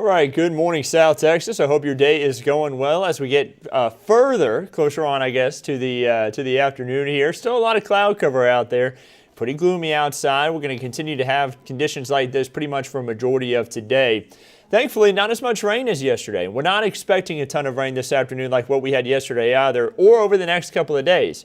right, good morning, South Texas. I hope your day is going well as we get closer on, I guess, to the afternoon here. Still a lot of cloud cover out there. Pretty gloomy outside. We're going to continue to have conditions like this pretty much for a majority of today. Thankfully, not as much rain as yesterday. We're not expecting a ton of rain this afternoon like what we had yesterday either, or over the next couple of days.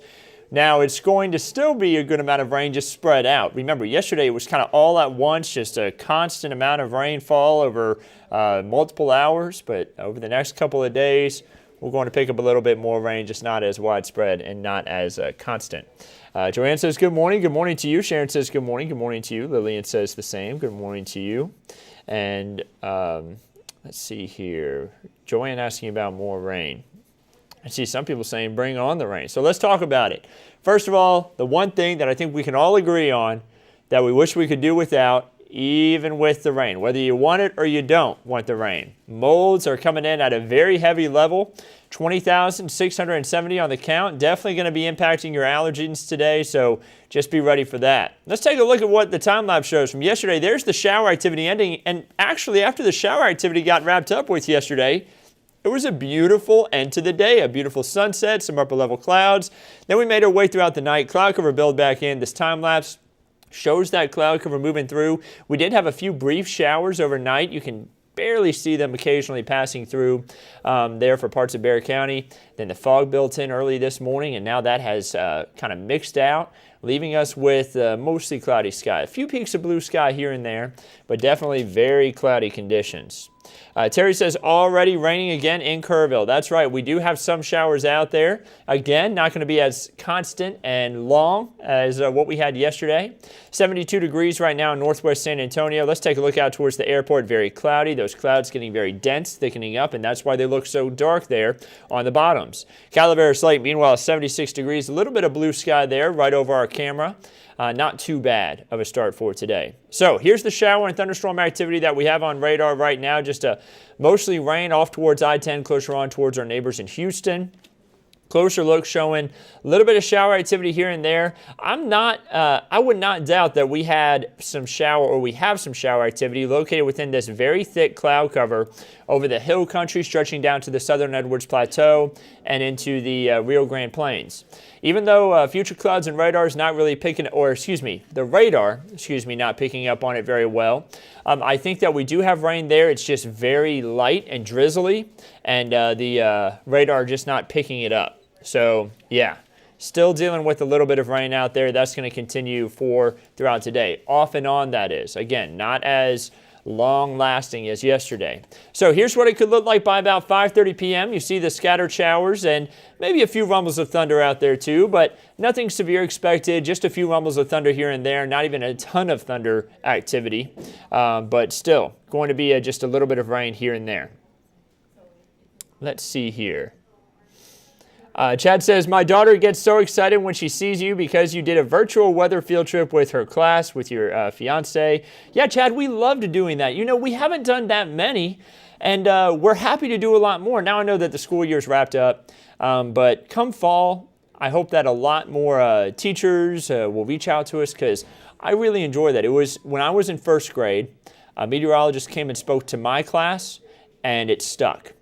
Now, it's going to still be a good amount of rain just spread out. Remember, yesterday it was kind of all at once, just a constant amount of rainfall over multiple hours. But over the next couple of days, we're going to pick up a little bit more rain, just not as widespread and not as constant. Joanne says good morning. Good morning to you. Sharon says good morning. Good morning to you. Lillian says the same. Good morning to you. And let's see here. Joanne asking about more rain. I see some people saying bring on the rain. So let's talk about it. First of all, the one thing that I think we can all agree on that we wish we could do without, even with the rain, whether you want it or you don't want the rain. Molds are coming in at a very heavy level, 20,670 on the count. Definitely going to be impacting your allergens today, so just be ready for that. Let's take a look at what the time lapse shows from yesterday. There's the shower activity ending, and actually after the shower activity got wrapped up with yesterday, it was a beautiful end to the day, a beautiful sunset, some upper level clouds. Then we made our way throughout the night. Cloud cover build back in. This time lapse shows that cloud cover moving through. We did have a few brief showers overnight. You can barely see them occasionally passing through there for parts of Bexar County. Then the fog built in early this morning, and now that has kind of mixed out, leaving us with mostly cloudy sky. A few peaks of blue sky here and there, but definitely very cloudy conditions. Terry says already raining again in Kerrville. That's right. We do have some showers out there. Again, not going to be as constant and long as what we had yesterday. 72 degrees right now in northwest San Antonio. Let's take a look out towards the airport. Very cloudy. Those clouds getting very dense, thickening up, and that's why they look so dark there on the bottoms. Calaveras Lake, meanwhile, 76 degrees. A little bit of blue sky there right over our camera. Not too bad of a start for today. So here's the shower and thunderstorm activity that we have on radar right now. Just mostly rain off towards I-10, closer on towards our neighbors in Houston. Closer look showing a little bit of shower activity here and there. I would not doubt that we had some shower, or we have some shower activity located within this very thick cloud cover over the hill country stretching down to the southern Edwards Plateau and into the Rio Grande Plains. Even though future clouds and radar is not really picking, the radar, not picking up on it very well. I think that we do have rain there. It's just very light and drizzly, and the radar just not picking it up. So, yeah, still dealing with a little bit of rain out there. That's going to continue throughout today. Off and on, that is. Again, not as long-lasting as yesterday. So here's what it could look like by about 5:30 p.m. You see the scattered showers and maybe a few rumbles of thunder out there too, but nothing severe expected. Just a few rumbles of thunder here and there. Not even a ton of thunder activity, but still going to be just a little bit of rain here and there. Let's see here. Chad says, my daughter gets so excited when she sees you because you did a virtual weather field trip with her class, with your fiance. Yeah, Chad, we loved doing that. You know, we haven't done that many, and we're happy to do a lot more. Now I know that the school year's wrapped up, but come fall, I hope that a lot more teachers will reach out to us, because I really enjoy that. It was when I was in first grade, a meteorologist came and spoke to my class, and it stuck.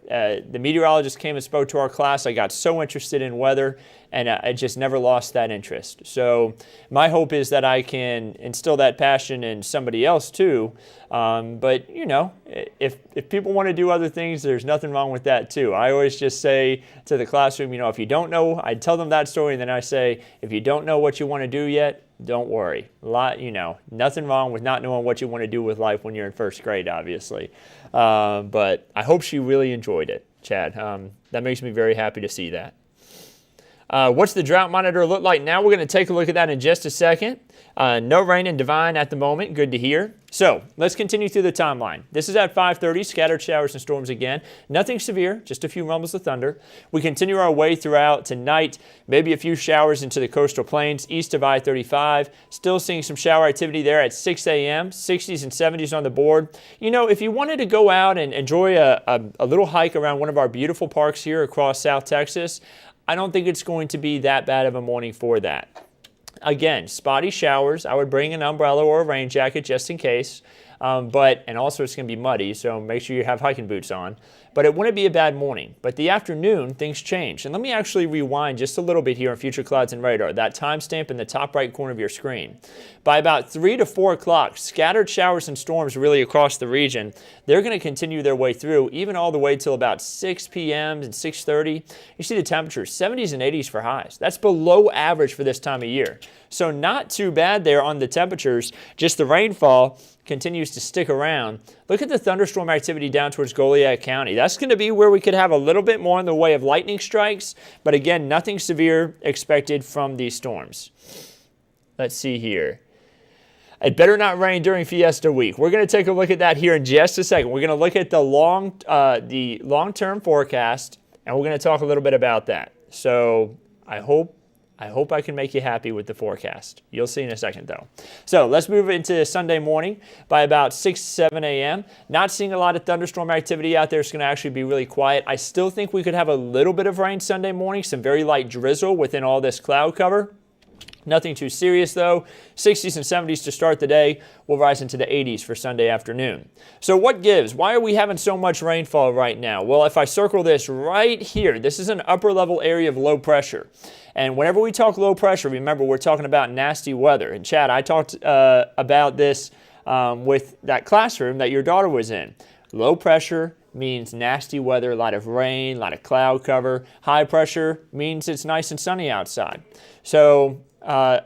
The meteorologist came and spoke to our class. I got so interested in weather, and I just never lost that interest. So my hope is that I can instill that passion in somebody else too. But, you know, if people want to do other things, there's nothing wrong with that too. I always just say to the classroom, you know, if you don't know, I tell them that story, and then I say, if you don't know what you want to do yet, don't worry. Nothing wrong with not knowing what you want to do with life when you're in first grade, obviously. But I hope she really enjoyed it, Chad. That makes me very happy to see that. What's the drought monitor look like now? We're going to take a look at that in just a second. No rain in Divine at the moment. Good to hear. So let's continue through the timeline. This is at 5:30, scattered showers and storms again. Nothing severe, just a few rumbles of thunder. We continue our way throughout tonight. Maybe a few showers into the coastal plains east of I-35. Still seeing some shower activity there at 6 a.m. 60s and 70s on the board. You know, if you wanted to go out and enjoy a little hike around one of our beautiful parks here across South Texas, I don't think it's going to be that bad of a morning for that. Again, spotty showers. I would bring an umbrella or a rain jacket just in case. And also it's going to be muddy, so make sure you have hiking boots on. But it wouldn't be a bad morning. But the afternoon, things change. And let me actually rewind just a little bit here on Future Clouds and Radar, that timestamp in the top right corner of your screen. By about 3 to 4 o'clock, scattered showers and storms really across the region, they're going to continue their way through, even all the way till about 6 p.m. and 6:30. You see the temperatures, 70s and 80s for highs. That's below average for this time of year. So not too bad there on the temperatures, just the rainfall continues to stick around. Look at the thunderstorm activity down towards Goliad County. That's going to be where we could have a little bit more in the way of lightning strikes, but again, nothing severe expected from these storms. Let's see here. It better not rain during Fiesta Week. We're going to take a look at that here in just a second. We're going to look at the long-term forecast, and we're going to talk a little bit about that. So I hope I can make you happy with the forecast. You'll see in a second, though. So let's move into Sunday morning by about 6, 7 a.m. Not seeing a lot of thunderstorm activity out there. It's going to actually be really quiet. I still think we could have a little bit of rain Sunday morning, some very light drizzle within all this cloud cover. Nothing too serious, though. 60s and 70s to start the day. We'll rise into the 80s for Sunday afternoon. So what gives? Why are we having so much rainfall right now? Well, if I circle this right here, this is an upper level area of low pressure. And whenever we talk low pressure, remember, we're talking about nasty weather. And Chad, I talked about this with that classroom that your daughter was in. Low pressure means nasty weather, a lot of rain, a lot of cloud cover. High pressure means it's nice and sunny outside. So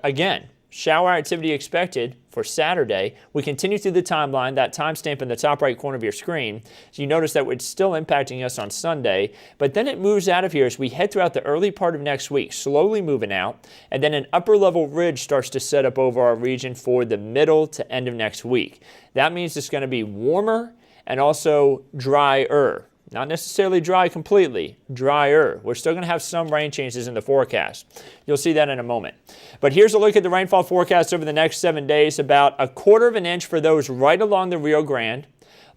again, shower activity expected for Saturday. We continue through the timeline, that timestamp in the top right corner of your screen. So you notice that it's still impacting us on Sunday, but then it moves out of here as we head throughout the early part of next week, slowly moving out, and then an upper level ridge starts to set up over our region for the middle to end of next week. That means it's going to be warmer and also drier. Not necessarily dry completely, drier. We're still going to have some rain changes in the forecast. You'll see that in a moment. But here's a look at the rainfall forecast over the next 7 days. About 1/4 of an inch for those right along the Rio Grande.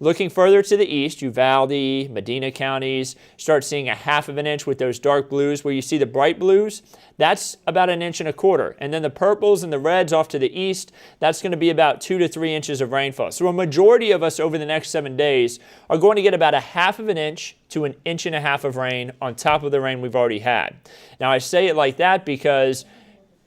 Looking further to the east, Uvalde, Medina counties, start seeing 1/2 of an inch with those dark blues. Where you see the bright blues, that's about 1.25 inches. And then the purples and the reds off to the east, that's going to be about 2 to 3 inches of rainfall. So a majority of us over the next 7 days are going to get about 1/2 of an inch to 1.5 inches of rain on top of the rain we've already had. Now I say it like that because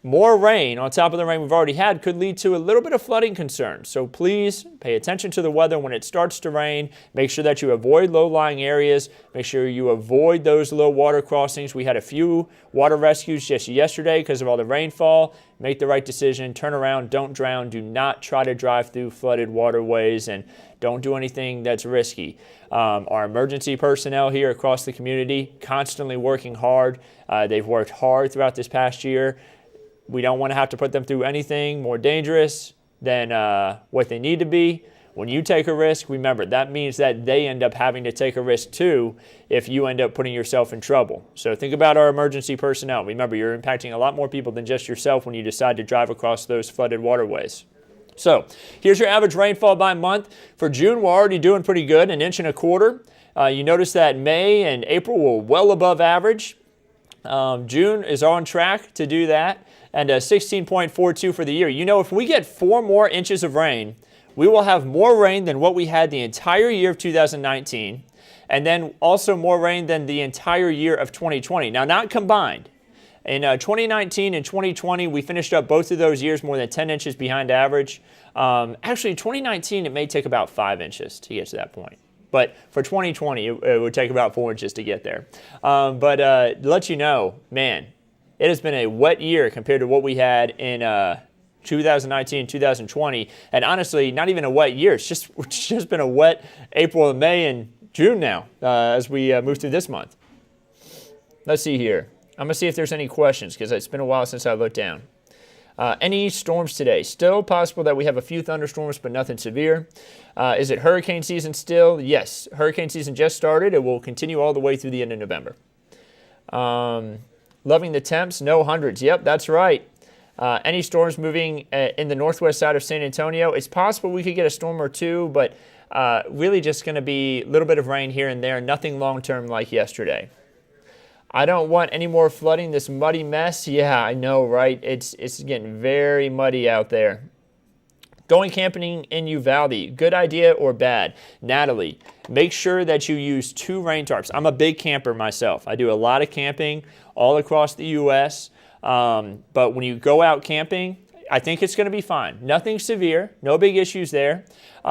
more rain on top of the rain we've already had could lead to a little bit of flooding concerns. So please pay attention to the weather when it starts to rain. Make sure that you avoid low-lying areas. Make sure you avoid those low water crossings. We had a few water rescues just yesterday because of all the rainfall. Make the right decision. Turn around. Don't drown. Do not try to drive through flooded waterways, and don't do anything that's risky. Our emergency personnel here across the community constantly working hard. They've worked hard throughout this past year. We don't want to have to put them through anything more dangerous than what they need to be. When you take a risk, remember, that means that they end up having to take a risk too if you end up putting yourself in trouble. So think about our emergency personnel. Remember, you're impacting a lot more people than just yourself when you decide to drive across those flooded waterways. So here's your average rainfall by month. For June, we're already doing pretty good, 1.25 inches. You notice that May and April were well above average. June is on track to do that. And 16.42 for the year. You know, if we get 4 more inches of rain, we will have more rain than what we had the entire year of 2019, and then also more rain than the entire year of 2020. Now, not combined. In 2019 and 2020, we finished up both of those years more than 10 inches behind average. Actually, 2019, it may take about 5 inches to get to that point. But for 2020, it would take about 4 inches to get there. But to let you know, man, it has been a wet year compared to what we had in 2019 and 2020. And honestly, not even a wet year. It's just been a wet April and May and June now as we move through this month. Let's see here. I'm going to see if there's any questions because it's been a while since I looked down. Any storms today? Still possible that we have a few thunderstorms, but nothing severe. Is it hurricane season still? Yes. Hurricane season just started. It will continue all the way through the end of November. Loving the temps, no hundreds. Yep, that's right. Any storms moving in the northwest side of San Antonio? It's possible we could get a storm or two, but really just going to be a little bit of rain here and there, nothing long-term like yesterday. I don't want any more flooding, this muddy mess. Yeah, I know, right? It's getting very muddy out there. Going camping in Uvalde, good idea or bad? Natalie, make sure that you use 2 rain tarps. I'm a big camper myself. I do a lot of camping all across the U.S., but when you go out camping, I think it's going to be fine. Nothing severe, no big issues there.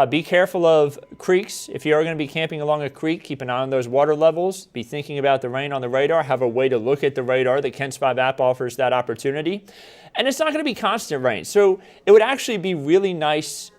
Be careful of creeks. If you are going to be camping along a creek, keep an eye on those water levels. Be thinking about the rain on the radar. Have a way to look at the radar. The Kents 5 app offers that opportunity. And it's not going to be constant rain. So it would actually be really nice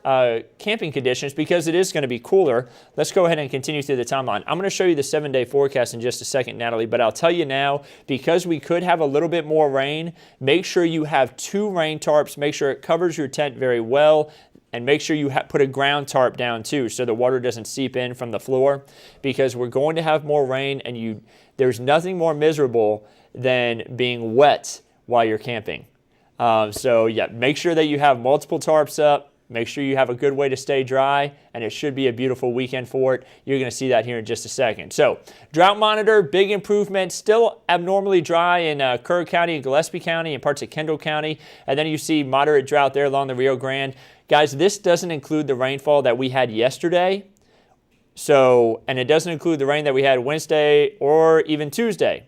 camping conditions because it is going to be cooler. Let's go ahead and continue through the timeline. I'm going to show you the 7-day forecast in just a second, Natalie, but I'll tell you now, because we could have a little bit more rain, make sure you have 2 rain tarps. Make sure it covers your tent very well. And make sure you put a ground tarp down too so the water doesn't seep in from the floor, because we're going to have more rain, and there's nothing more miserable than being wet while you're camping. So yeah, make sure that you have multiple tarps up. Make sure you have a good way to stay dry, and it should be a beautiful weekend for it. You're going to see that here in just a second. So, drought monitor, big improvement. Still abnormally dry in Kerr County and Gillespie County and parts of Kendall County. And then you see moderate drought there along the Rio Grande. Guys, this doesn't include the rainfall that we had yesterday. And it doesn't include the rain that we had Wednesday or even Tuesday.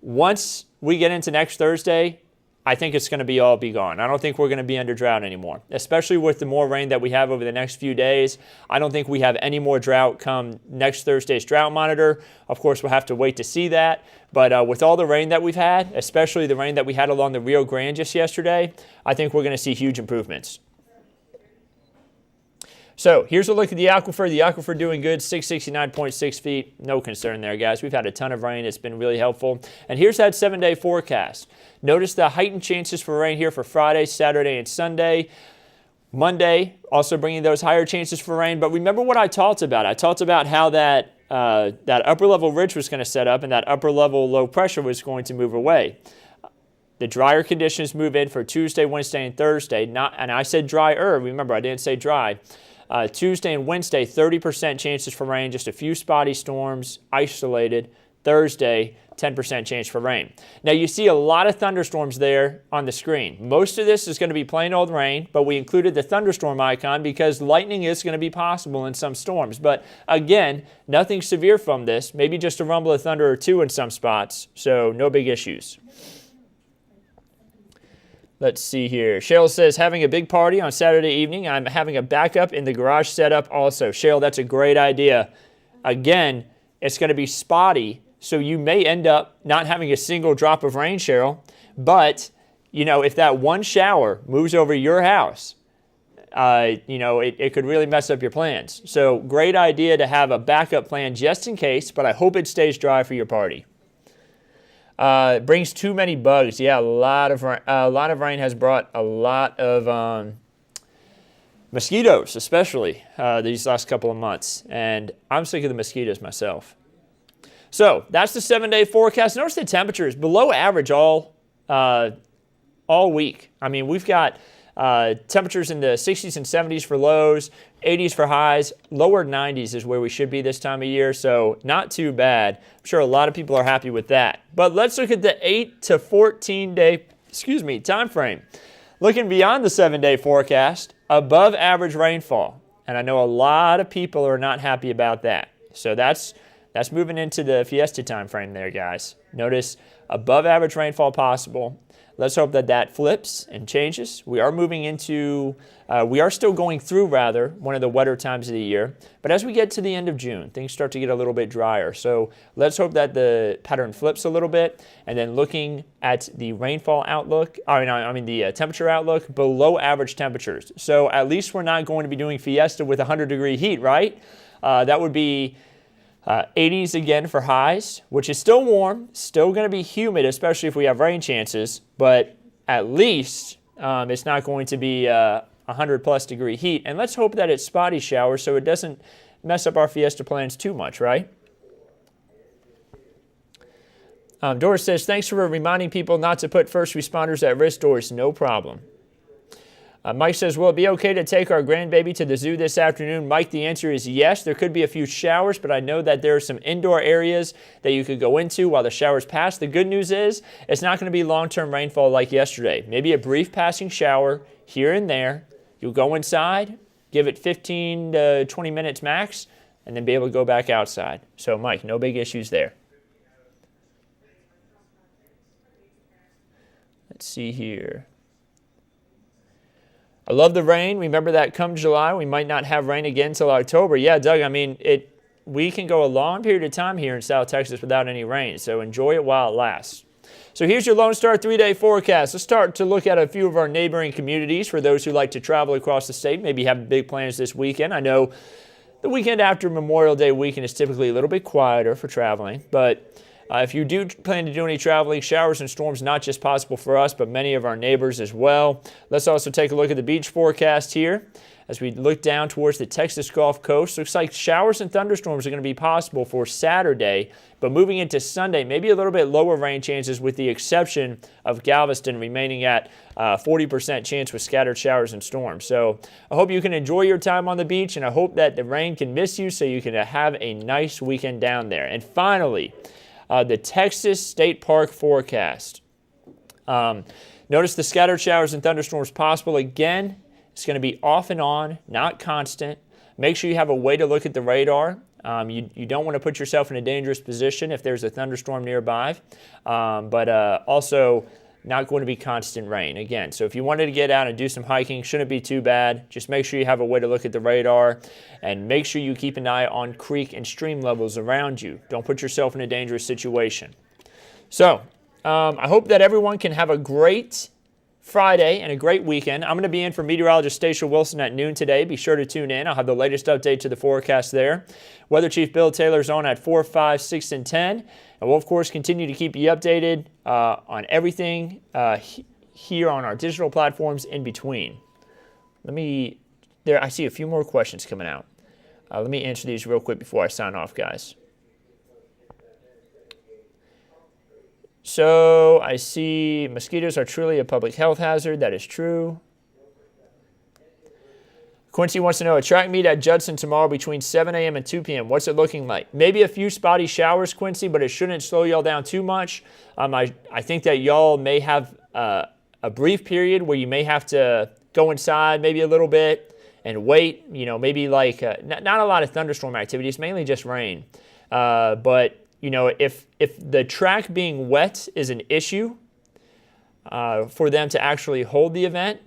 Once we get into next Thursday, I think it's going to all be gone. I don't think we're going to be under drought anymore, especially with the more rain that we have over the next few days. I don't think we have any more drought come next Thursday's drought monitor. Of course, we'll have to wait to see that. But with all the rain that we've had, especially the rain that we had along the Rio Grande just yesterday, I think we're going to see huge improvements. So here's a look at the aquifer. The aquifer doing good, 669.6 feet. No concern there, guys. We've had a ton of rain. It's been really helpful. And here's that 7-day forecast. Notice the heightened chances for rain here for Friday, Saturday, and Sunday. Monday, also bringing those higher chances for rain. But remember what I talked about. I talked about how that upper level ridge was going to set up and that upper level low pressure was going to move away. The drier conditions move in for Tuesday, Wednesday, and Thursday. And I said drier. Remember, I didn't say dry. Tuesday and Wednesday, 30% chances for rain, just a few spotty storms, isolated. Thursday, 10% chance for rain. Now you see a lot of thunderstorms there on the screen. Most of this is going to be plain old rain, but we included the thunderstorm icon because lightning is going to be possible in some storms. But again, nothing severe from this, maybe just a rumble of thunder or 2 in some spots, so no big issues. Let's see here. Cheryl says, having a big party on Saturday evening. I'm having a backup in the garage setup also. Cheryl, that's a great idea. Again, it's going to be spotty, so you may end up not having a single drop of rain, Cheryl. But, if that one shower moves over your house, it could really mess up your plans. So great idea to have a backup plan just in case, but I hope it stays dry for your party. Brings too many bugs. Yeah, a lot of rain has brought a lot of mosquitoes, especially these last couple of months. And I'm sick of the mosquitoes myself. So that's the 7-day forecast. Notice the temperatures below average all week. I mean, we've got temperatures in the 60s and 70s for lows, 80s for highs, lower 90s is where we should be this time of year, so not too bad. I'm sure a lot of people are happy with that. But let's look at the 8 to 14 day, time frame. Looking beyond the 7-day forecast, above average rainfall. And I know a lot of people are not happy about that. So that's moving into the fiesta time frame there, guys. Notice above average rainfall possible. Let's hope that flips and changes. We are still going through, one of the wetter times of the year. But as we get to the end of June, things start to get a little bit drier. So let's hope that the pattern flips a little bit. And then looking at the rainfall outlook, the temperature outlook, below average temperatures. So at least we're not going to be doing fiesta with 100-degree heat, right? That would be 80s again for highs, which is still warm, still going to be humid, especially if we have rain chances, but at least it's not going to be 100-plus degree heat. And let's hope that it's spotty showers so it doesn't mess up our fiesta plans too much, right? Doris says, thanks for reminding people not to put first responders at risk. Doris, no problem. Mike says, will it be okay to take our grandbaby to the zoo this afternoon? Mike, the answer is yes. There could be a few showers, but I know that there are some indoor areas that you could go into while the showers pass. The good news is it's not going to be long-term rainfall like yesterday. Maybe a brief passing shower here and there. You'll go inside, give it 15 to 20 minutes max, and then be able to go back outside. So, Mike, no big issues there. Let's see here. I love the rain. Remember that come July, we might not have rain again until October. Yeah, Doug, I mean, we can go a long period of time here in South Texas without any rain, so enjoy it while it lasts. So here's your Lone Star 3-day forecast. Let's start to look at a few of our neighboring communities for those who like to travel across the state, maybe have big plans this weekend. I know the weekend after Memorial Day weekend is typically a little bit quieter for traveling, but if you do plan to do any traveling, showers and storms not just possible for us, but many of our neighbors as well. Let's also take a look at the beach forecast here. As we look down towards the Texas Gulf Coast, looks like showers and thunderstorms are going to be possible for Saturday, but moving into Sunday, maybe a little bit lower rain chances with the exception of Galveston remaining at 40% chance with scattered showers and storms. So I hope you can enjoy your time on the beach, and I hope that the rain can miss you so you can have a nice weekend down there. And finally, the Texas State Park forecast. Notice the scattered showers and thunderstorms possible again. It's going to be off and on, not constant. Make sure you have a way to look at the radar. You don't want to put yourself in a dangerous position if there's a thunderstorm nearby, but also not going to be constant rain. Again, so if you wanted to get out and do some hiking, shouldn't be too bad. Just make sure you have a way to look at the radar, and make sure you keep an eye on creek and stream levels around you. Don't put yourself in a dangerous situation. So I hope that everyone can have a great Friday and a great weekend. I'm going to be in for Meteorologist Andrew Wilson at noon today. Be sure to tune in. I'll have the latest update to the forecast there. Weather Chief Bill Taylor's on at 4, 5, 6, and 10. And we'll, of course, continue to keep you updated on everything here on our digital platforms in between. I see a few more questions coming out. Let me answer these real quick before I sign off, guys. So I see mosquitoes are truly a public health hazard. That is true. Quincy wants to know, a track meet at Judson tomorrow between 7 a.m. and 2 p.m. What's it looking like? Maybe a few spotty showers, Quincy, but it shouldn't slow y'all down too much. I think that y'all may have a brief period where you may have to go inside maybe a little bit and wait. You know, maybe like not a lot of thunderstorm activities, mainly just rain. But you know, if the track being wet is an issue for them to actually hold the event,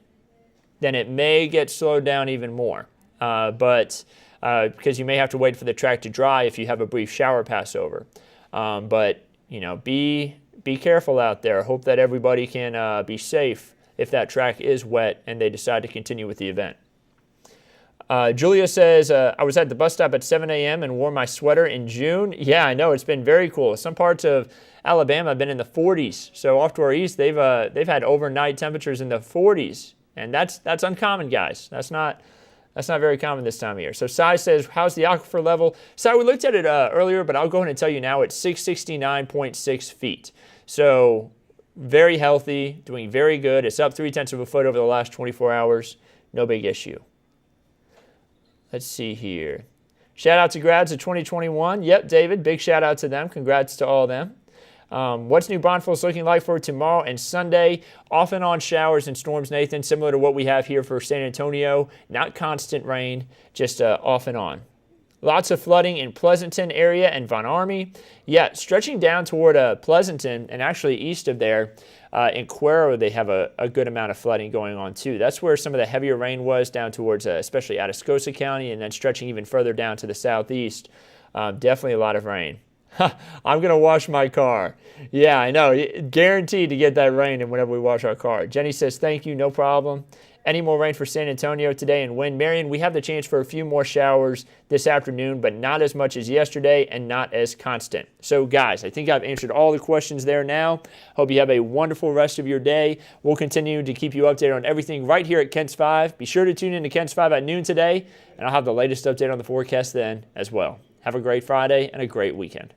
then it may get slowed down even more. But because you may have to wait for the track to dry if you have a brief shower pass over. But you know, be careful out there. Hope that everybody can be safe if that track is wet and they decide to continue with the event. Julia says, I was at the bus stop at 7 a.m. and wore my sweater in June. Yeah, I know. It's been very cool. Some parts of Alabama have been in the 40s. So off to our east, they've had overnight temperatures in the 40s. And that's uncommon, guys. That's not very common this time of year. So Sai says, how's the aquifer level? Sai, we looked at it earlier, but I'll go ahead and tell you now it's 669.6 feet. So very healthy, doing very good. It's up 0.3 of a foot over the last 24 hours. No big issue. Let's see here. Shout out to grads of 2021. Yep, David, big shout out to them. Congrats to all of them. What's New Braunfels looking like for tomorrow and Sunday? Off and on showers and storms, Nathan, similar to what we have here for San Antonio. Not constant rain, just off and on. Lots of flooding in Pleasanton area and Von Army. Yeah, stretching down toward Pleasanton and actually east of there. In Cuero, they have a good amount of flooding going on too. That's where some of the heavier rain was, down towards especially Atascosa County, and then stretching even further down to the southeast. Definitely a lot of rain. I'm going to wash my car. Yeah, I know. Guaranteed to get that rain and whenever we wash our car. Jenny says, thank you, no problem. Any more rain for San Antonio today and when? Marion, we have the chance for a few more showers this afternoon, but not as much as yesterday and not as constant. So, guys, I think I've answered all the questions there now. Hope you have a wonderful rest of your day. We'll continue to keep you updated on everything right here at Kent's 5. Be sure to tune in to Kent's 5 at noon today, and I'll have the latest update on the forecast then as well. Have a great Friday and a great weekend.